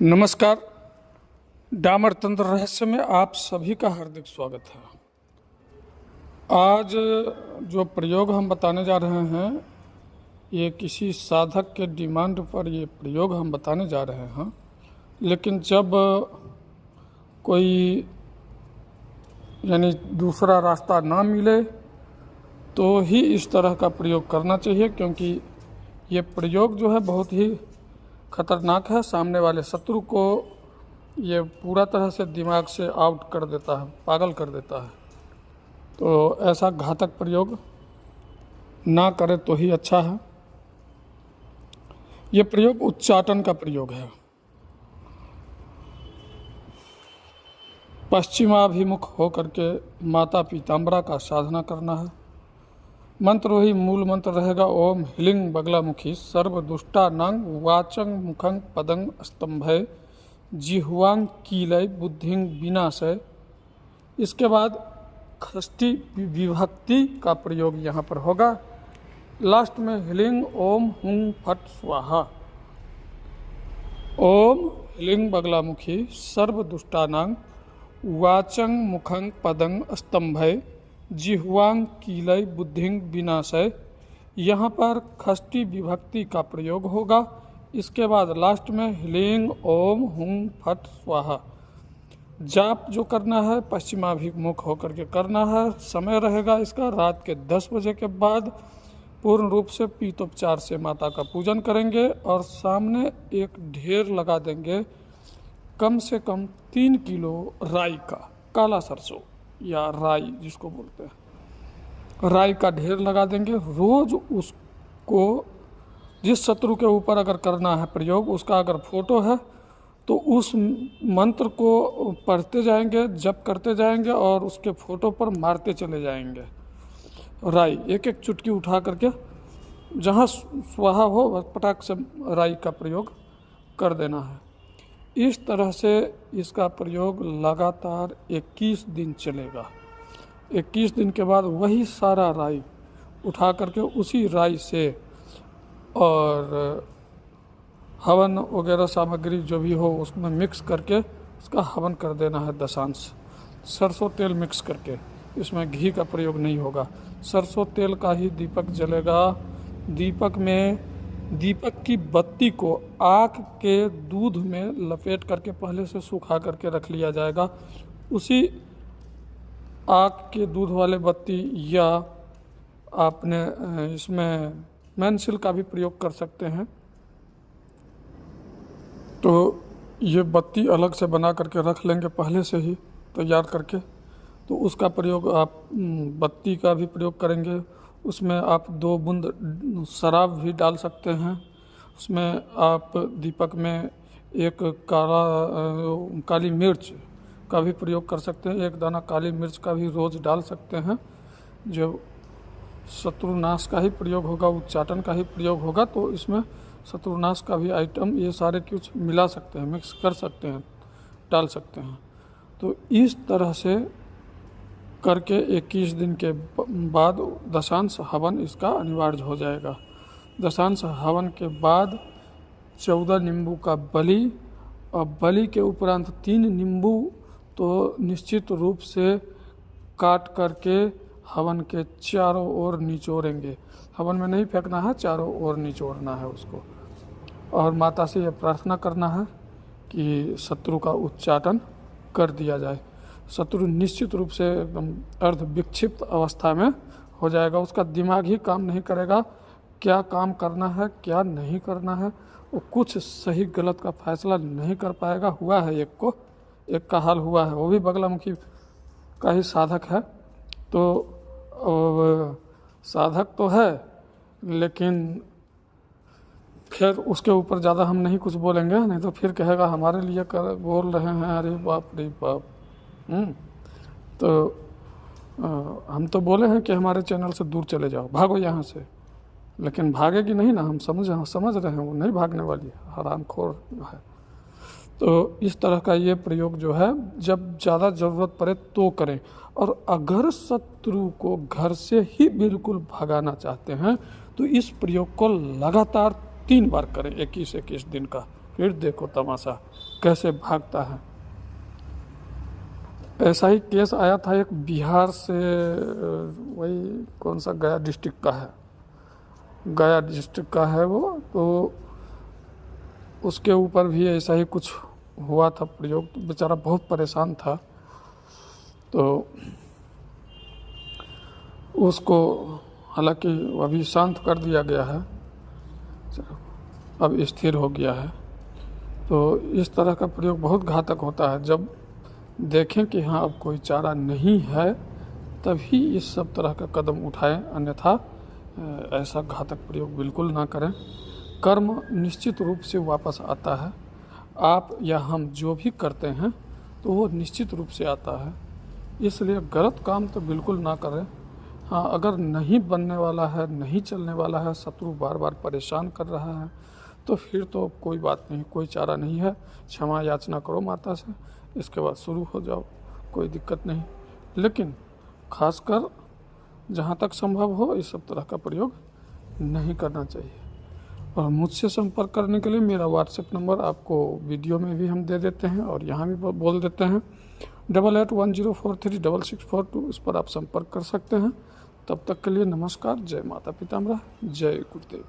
नमस्कार। डामर तंत्र रहस्य में आप सभी का हार्दिक स्वागत है। आज जो प्रयोग हम बताने जा रहे हैं ये किसी साधक के डिमांड पर ये प्रयोग हम बताने जा रहे हैं, लेकिन जब कोई यानी दूसरा रास्ता ना मिले तो ही इस तरह का प्रयोग करना चाहिए, क्योंकि ये प्रयोग जो है बहुत ही खतरनाक है। सामने वाले शत्रु को ये पूरा तरह से दिमाग से आउट कर देता है, पागल कर देता है। तो ऐसा घातक प्रयोग ना करे तो ही अच्छा है। ये प्रयोग उच्चाटन का प्रयोग है। पश्चिमाभिमुख होकर के माता पीताम्बरा का साधना करना है। मंत्र वही मूल मंत्र रहेगा, ओम ह्लीं बगलामुखी सर्व दुष्टानां वाचं मुखं पदं स्तंभय जिह्वां कीलय बुद्धिं विनाशय। इसके बाद षष्ठी विभक्ति का प्रयोग यहाँ पर होगा। लास्ट में ह्लीं ओम हुं फट स्वाहा। ओम ह्लीं बगलामुखी सर्व दुष्टानां वाचं मुखं पदं स्तंभय जिह्वां कीलय बुद्धिं विनाशय। यहाँ पर षष्ठी विभक्ति का प्रयोग होगा। इसके बाद लास्ट में ह्लीं ओम हुं फट स्वाहा। जाप जो करना है पश्चिमाभिमुख होकर के करना है। समय रहेगा इसका रात के 10 बजे के बाद। पूर्ण रूप से पीतोपचार से माता का पूजन करेंगे और सामने एक ढेर लगा देंगे कम से कम 3 किलो राई का, काला सरसों या राई जिसको बोलते हैं, राई का ढेर लगा देंगे। रोज उसको जिस शत्रु के ऊपर अगर करना है प्रयोग, उसका अगर फोटो है तो उस मंत्र को पढ़ते जाएंगे, जप करते जाएंगे और उसके फोटो पर मारते चले जाएंगे। राई एक एक चुटकी उठा करके जहाँ स्वाहा हो पटाख से राई का प्रयोग कर देना है। इस तरह से इसका प्रयोग लगातार 21 दिन चलेगा। 21 दिन के बाद वही सारा राई उठा करके उसी राई से और हवन वगैरह सामग्री जो भी हो उसमें मिक्स करके उसका हवन कर देना है दशांश। सरसों तेल मिक्स करके, इसमें घी का प्रयोग नहीं होगा। सरसों तेल का ही दीपक जलेगा। दीपक में दीपक की बत्ती को आक के दूध में लपेट करके पहले से सुखा करके रख लिया जाएगा। उसी आक के दूध वाले बत्ती या आपने इसमें मेनसिल का भी प्रयोग कर सकते हैं। तो ये बत्ती अलग से बना करके रख लेंगे पहले से ही तैयार करके, तो उसका प्रयोग आप बत्ती का भी प्रयोग करेंगे। उसमें आप 2 बूंद शराब भी डाल सकते हैं। उसमें आप दीपक में एक काली मिर्च का भी प्रयोग कर सकते हैं। 1 दाना काली मिर्च का भी रोज़ डाल सकते हैं। जो शत्रुनाश का ही प्रयोग होगा, उच्चाटन का ही प्रयोग होगा, तो इसमें शत्रुनाश का भी आइटम ये सारे कुछ मिला सकते हैं, मिक्स कर सकते हैं, डाल सकते हैं। तो इस तरह से करके 21 दिन के बाद दशांश हवन इसका अनिवार्य हो जाएगा। दशांश हवन के बाद 14 नींबू का बलि, और बलि के उपरांत 3 नींबू तो निश्चित रूप से काट करके हवन के चारों ओर निचोड़ेंगे। हवन में नहीं फेंकना है, चारों ओर निचोड़ना है उसको। और माता से यह प्रार्थना करना है कि शत्रु का उच्चाटन कर दिया जाए। शत्रु निश्चित रूप से एकदम अर्ध विक्षिप्त अवस्था में हो जाएगा। उसका दिमाग ही काम नहीं करेगा, क्या काम करना है क्या नहीं करना है। वो कुछ सही गलत का फैसला नहीं कर पाएगा। हुआ है एक का हाल हुआ है, वो भी बगलामुखी का ही साधक है। तो साधक तो है, लेकिन फिर उसके ऊपर ज़्यादा हम नहीं कुछ बोलेंगे, नहीं तो फिर कहेगा हमारे लिए बोल रहे हैं, अरे बाप रे बाप। तो हम तो बोले हैं कि हमारे चैनल से दूर चले जाओ, भागो यहाँ से, लेकिन भागेगी नहीं ना। हम समझ रहे हैं वो नहीं भागने वाली है, हरामखोर है। तो इस तरह का ये प्रयोग जो है जब ज़्यादा ज़रूरत पड़े तो करें। और अगर शत्रु को घर से ही बिल्कुल भगाना चाहते हैं तो इस प्रयोग को लगातार 3 बार करें 21 दिन का। फिर देखो तमाशा कैसे भागता है। ऐसा ही केस आया था एक बिहार से, वही कौन सा गया डिस्ट्रिक्ट का है, गया डिस्ट्रिक्ट का है वो, तो उसके ऊपर भी ऐसा ही कुछ हुआ था प्रयोग। तो बेचारा बहुत परेशान था, तो उसको हालांकि अभी शांत कर दिया गया है, अब स्थिर हो गया है। तो इस तरह का प्रयोग बहुत घातक होता है। जब देखें कि हाँ अब कोई चारा नहीं है तभी इस सब तरह का कदम उठाएं, अन्यथा ऐसा घातक प्रयोग बिल्कुल ना करें। कर्म निश्चित रूप से वापस आता है, आप या हम जो भी करते हैं तो वो निश्चित रूप से आता है, इसलिए गलत काम तो बिल्कुल ना करें। हाँ, अगर नहीं बनने वाला है, नहीं चलने वाला है, शत्रु बार बार परेशान कर रहा है, तो फिर तो कोई बात नहीं, कोई चारा नहीं है, क्षमा याचना करो माता से, इसके बाद शुरू हो जाओ, कोई दिक्कत नहीं। लेकिन खासकर जहाँ तक संभव हो इस सब तरह का प्रयोग नहीं करना चाहिए। और मुझसे संपर्क करने के लिए मेरा व्हाट्सएप नंबर आपको वीडियो में भी हम दे देते हैं और यहाँ भी बोल देते हैं, 8810436642, इस पर आप संपर्क कर सकते हैं। तब तक के लिए नमस्कार। जय माता पितामह, जय गुरुदेव।